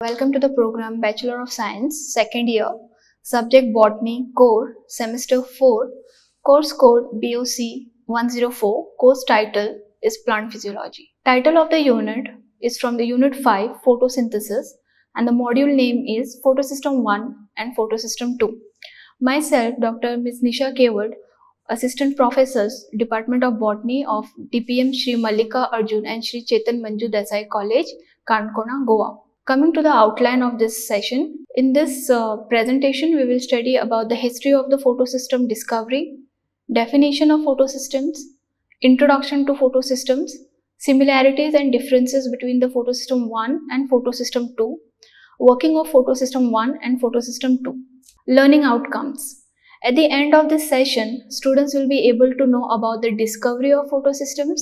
Welcome to the program Bachelor of Science, second year, subject Botany, core, semester 4, course code BOC 104, course title is Plant Physiology. Title of the unit is from the unit 5, Photosynthesis, and the module name is Photosystem 1 and Photosystem 2. Myself, Dr. Ms. Nisha Kewad, Assistant Professors, Department of Botany of DPM Shri Mallika Arjun and Shri Chetan Manju Desai College, Kankona, Goa. Coming to the outline of this session, in this presentation we will study about the history of the photosystem discovery, definition of photosystems, introduction to photosystems, similarities and differences between the photosystem 1 and photosystem 2, working of photosystem 1 and photosystem 2, learning outcomes. At the end of this session, students will be able to know about the discovery of photosystems.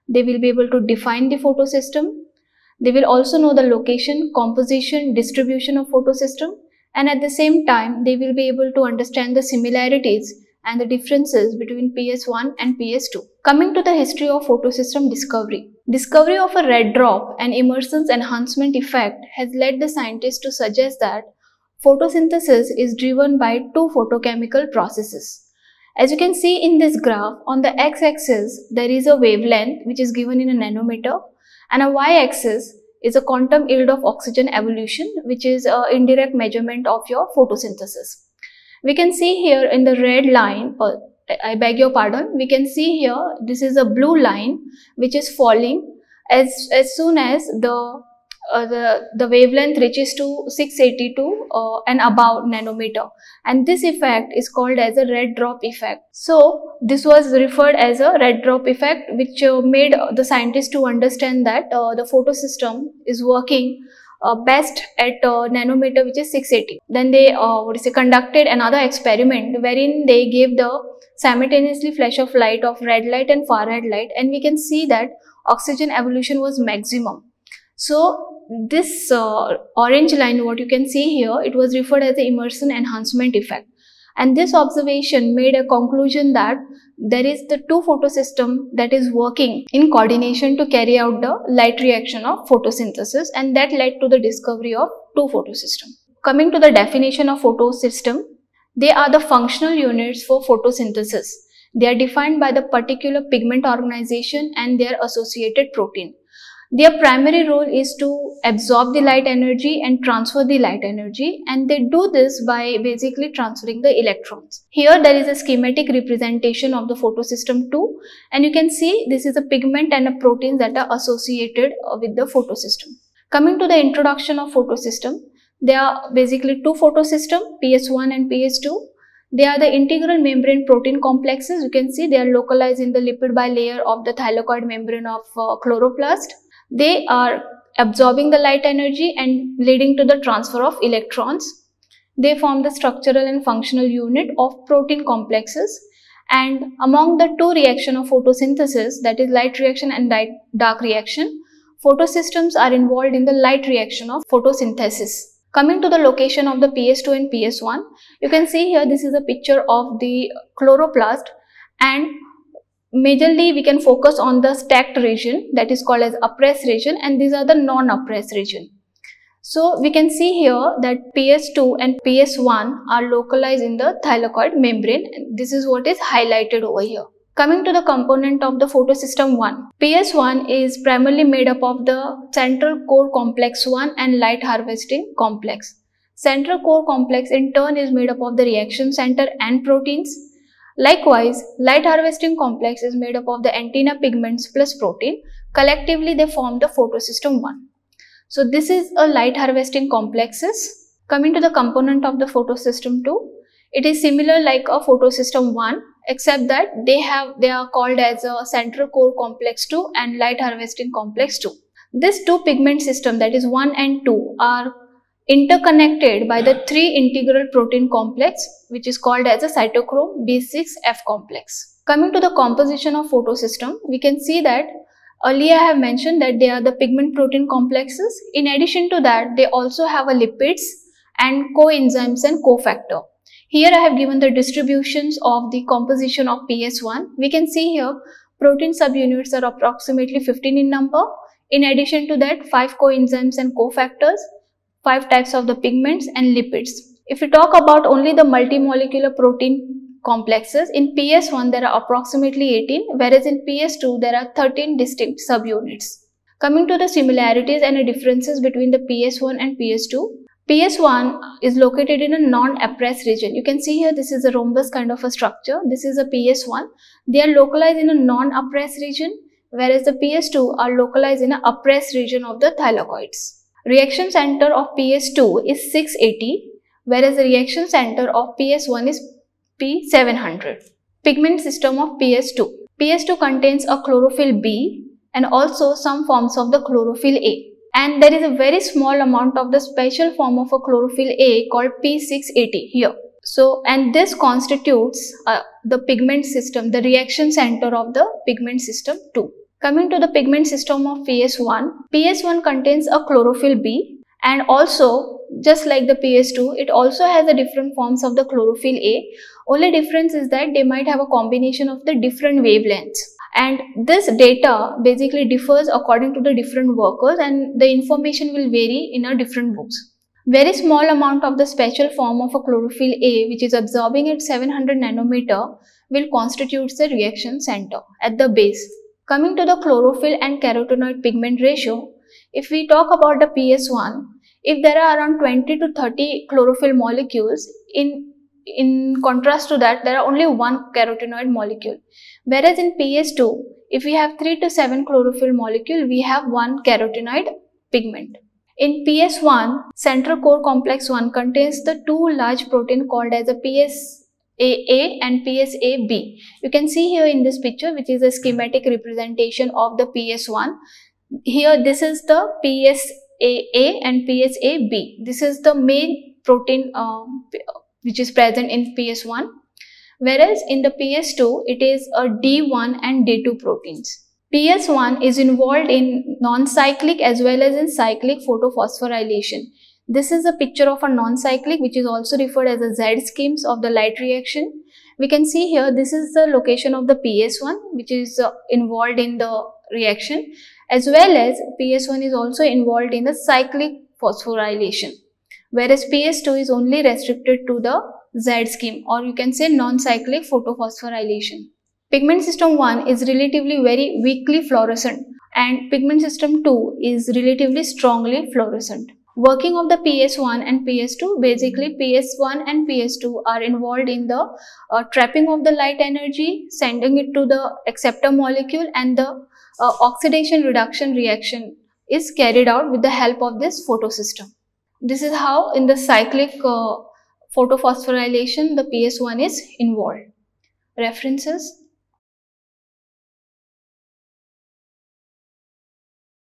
They will be able to define the photosystem. They will also know the location, composition, distribution of photosystem, and at the same time, they will be able to understand the similarities and the differences between PS1 and PS2. Coming to the history of photosystem discovery. Discovery of a red drop and immersion enhancement effect has led the scientists to suggest that photosynthesis is driven by two photochemical processes. As you can see in this graph, on the x-axis, there is a wavelength which is given in a nanometer, and a y-axis is a quantum yield of oxygen evolution, which is an indirect measurement of your photosynthesis. We can see here in the red line, I beg your pardon, we can see here this is a blue line which is falling as soon as the wavelength reaches to 682 and above nanometer, and this effect is called as a red drop effect. So this was referred as a red drop effect, which made the scientists to understand that the photosystem is working best at nanometer, which is 680. Then they conducted another experiment wherein they gave the simultaneously flash of light of red light and far red light, and we can see that oxygen evolution was maximum. So this orange line, what you can see here, it was referred as the immersion enhancement effect. And this observation made a conclusion that there is the two photosystem that is working in coordination to carry out the light reaction of photosynthesis, and that led to the discovery of two photosystems. Coming to the definition of photosystem, they are the functional units for photosynthesis. They are defined by the particular pigment organization and their associated protein. Their primary role is to absorb the light energy and transfer the light energy, and they do this by basically transferring the electrons. Here there is a schematic representation of the photosystem 2, and you can see this is a pigment and a protein that are associated with the photosystem. Coming to the introduction of photosystem, there are basically two photosystems, PS1 and PS2. They are the integral membrane protein complexes. You can see they are localized in the lipid bilayer of the thylakoid membrane of chloroplast. They are absorbing the light energy and leading to the transfer of electrons. They form the structural and functional unit of protein complexes. And among the two reactions of photosynthesis, that is light reaction and dark reaction, photosystems are involved in the light reaction of photosynthesis. Coming to the location of the PS2 and PS1, you can see here this is a picture of the chloroplast, and majorly we can focus on the stacked region that is called as uppressed region, and these are the non-uppressed region. So we can see here that PS2 and PS1 are localized in the thylakoid membrane. This is what is highlighted over here. Coming to the component of the photosystem 1. PS1 is primarily made up of the central core complex 1 and light harvesting complex. Central core complex in turn is made up of the reaction center and proteins. Likewise, light harvesting complex is made up of the antenna pigments plus protein. Collectively, they form the photosystem 1. So this is a light harvesting complexes. Coming to the component of the photosystem 2, it is similar like a photosystem 1, except that they are called as a central core complex 2 and light harvesting complex 2. This two pigment system, that is 1 and 2, are interconnected by the three integral protein complex, which is called as a cytochrome B6F complex. Coming to the composition of photosystem, we can see that earlier I have mentioned that they are the pigment protein complexes. In addition to that, they also have a lipids and coenzymes and cofactor. Here I have given the distributions of the composition of PS1. We can see here protein subunits are approximately 15 in number. In addition to that, 5 coenzymes and cofactors, 5 types of the pigments and lipids. If we talk about only the multimolecular protein complexes, in PS1 there are approximately 18, whereas in PS2 there are 13 distinct subunits. Coming to the similarities and the differences between the PS1 and PS2. PS1 is located in a non-appressed region. You can see here this is a rhombus kind of a structure. This is a PS1. They are localized in a non-appressed region, whereas the PS2 are localized in an appressed region of the thylakoids. Reaction center of PS2 is 680, whereas the reaction center of PS1 is P700. Pigment system of PS2. PS2 contains a chlorophyll B and also some forms of the chlorophyll A. And there is a very small amount of the special form of a chlorophyll A called P680 here. So, and this constitutes the pigment system, the reaction center of the pigment system 2. Coming to the pigment system of PS1, PS1 contains a chlorophyll B, and also just like the PS2, it also has the different forms of the chlorophyll A. Only difference is that they might have a combination of the different wavelengths. And this data basically differs according to the different workers, and the information will vary in a different books. Very small amount of the special form of a chlorophyll A, which is absorbing at 700 nanometer, will constitute the reaction center at the base. Coming to the chlorophyll and carotenoid pigment ratio, if we talk about the PS1, if there are around 20 to 30 chlorophyll molecules, in contrast to that, there are only one carotenoid molecule. Whereas in PS2, if we have 3 to 7 chlorophyll molecule, we have one carotenoid pigment. In PS1, central core complex 1 contains the two large protein called as a PSAA and PSAB. You can see here in this picture, which is a schematic representation of the PS1. Here, this is the PSAA and PSAB. This is the main protein which is present in PS1. Whereas in the PS2, it is a D1 and D2 proteins. PS1 is involved in non-cyclic as well as in cyclic photophosphorylation. This is a picture of a non-cyclic, which is also referred as a Z schemes of the light reaction. We can see here, this is the location of the PS1, which is involved in the reaction, as well as PS1 is also involved in the cyclic phosphorylation, whereas PS2 is only restricted to the Z scheme, or you can say non-cyclic photophosphorylation. Pigment system 1 is relatively very weakly fluorescent, and pigment system 2 is relatively strongly fluorescent. Working of the PS1 and PS2, basically PS1 and PS2 are involved in the trapping of the light energy, sending it to the acceptor molecule, and the oxidation reduction reaction is carried out with the help of this photosystem. This is how in the cyclic photophosphorylation the PS1 is involved. References: